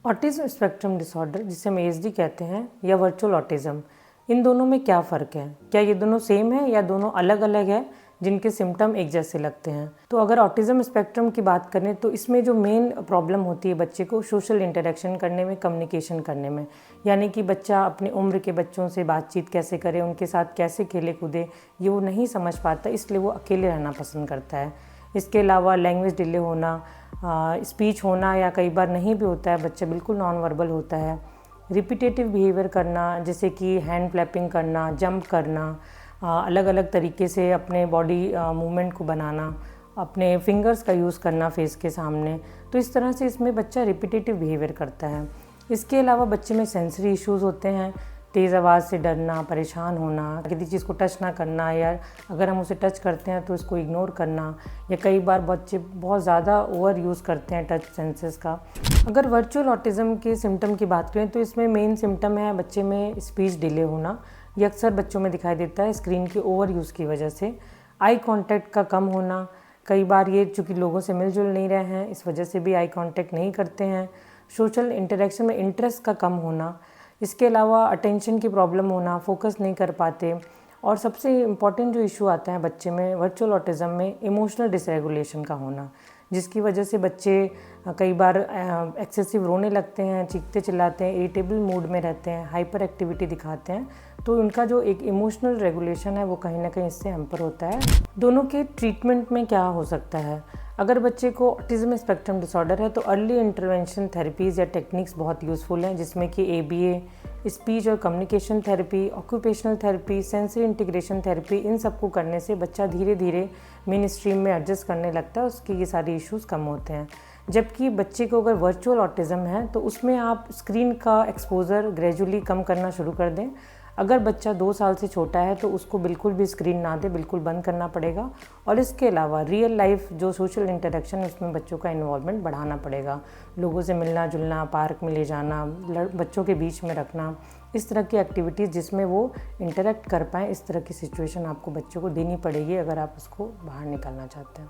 Autism spectrum disorder, जिसे हम ASD कहते हैं, या वर्चुअल ऑटिज़्म, इन दोनों में क्या फ़र्क है? क्या ये दोनों सेम है या दोनों अलग-अलग है जिनके सिम्पटम एक जैसे लगते हैं? तो अगर ऑटिज़्म स्पेक्ट्रम की बात करें तो इसमें जो मेन प्रॉब्लम होती है बच्चे को सोशल इंटरेक्शन करने में, कम्युनिकेशन करने में, यानी कि बच्चा अपने उम्र के बच्चों से बातचीत कैसे करे, उनके साथ कैसे खेले कूदे, ये वो नहीं समझ पाता, इसलिए वो अकेले रहना पसंद करता है। इसके अलावा लैंग्वेज डिले होना, स्पीच होना, या कई बार नहीं भी होता है, बच्चा बिल्कुल नॉन वर्बल होता है। रिपीटेटिव बिहेवियर करना, जैसे कि हैंड क्लैपिंग करना, जंप करना, अलग अलग तरीके से अपने बॉडी मूवमेंट को बनाना, अपने फिंगर्स का यूज़ करना फेस के सामने, तो इस तरह से इसमें बच्चा रिपीटेटिव बिहेवियर करता है। इसके अलावा बच्चे में सेंसरी इश्यूज़ होते हैं, तेज़ आवाज़ से डरना, परेशान होना, किसी चीज़ को टच ना करना, या अगर हम उसे टच करते हैं तो इसको इग्नोर करना, या कई बार बच्चे बहुत ज़्यादा ओवर यूज़ करते हैं टच सेंसेस का। अगर वर्चुअल ऑटिज़्म के सिम्टम की बात करें तो इसमें मेन सिम्टम है बच्चे में स्पीच डिले होना। ये अक्सर बच्चों में दिखाई देता है स्क्रीन के ओवर यूज़ की वजह से। आई कॉन्टैक्ट का कम होना, कई बार ये चूँकि लोगों से मिलजुल नहीं रहे हैं, इस वजह से भी आई कॉन्टैक्ट नहीं करते हैं। सोशल इंटरेक्शन में इंटरेस्ट का कम होना, इसके अलावा अटेंशन की प्रॉब्लम होना, फोकस नहीं कर पाते, और सबसे इम्पॉर्टेंट जो इशू आता है बच्चे में वर्चुअल ऑटिज़्म में, इमोशनल डिसरेगुलेशन का होना, जिसकी वजह से बच्चे कई बार एक्सेसिव रोने लगते हैं, चीखते चिल्लाते हैं, इरिटेबल मूड में रहते हैं, हाइपर एक्टिविटी दिखाते हैं, तो उनका जो एक इमोशनल रेगुलेशन है वो कहीं ना कहीं इससे हैम्पर होता है। दोनों के ट्रीटमेंट में क्या हो सकता है? अगर बच्चे को ऑटिज़्म स्पेक्ट्रम डिसऑर्डर है तो अर्ली इंटरवेंशन थेरेपीज़ या टेक्निक्स बहुत यूज़फुल हैं, जिसमें कि एबीए, स्पीच और communication therapy, occupational therapy, sensory integration therapy, इन सबको करने से बच्चा धीरे धीरे मेन स्ट्रीम में एडजस्ट करने लगता है, उसके ये सारे इश्यूज़ कम होते हैं। जबकि बच्चे को अगर वर्चुअल ऑटिज़्म है तो उसमें आप स्क्रीन का एक्सपोज़र ग्रेजुअली कम करना शुरू कर दें। अगर बच्चा 2 साल से छोटा है तो उसको बिल्कुल भी स्क्रीन ना दें, बिल्कुल बंद करना पड़ेगा। और इसके अलावा रियल लाइफ जो सोशल इंटरेक्शन है उसमें बच्चों का इन्वॉल्वमेंट बढ़ाना पड़ेगा। लोगों से मिलना जुलना, पार्क में ले जाना, बच्चों के बीच में रखना, इस तरह की एक्टिविटीज़ जिसमें वो इंटरेक्ट कर पाएँ, इस तरह की सिचुएशन आपको बच्चों को देनी पड़ेगी अगर आप उसको बाहर निकालना चाहते हैं।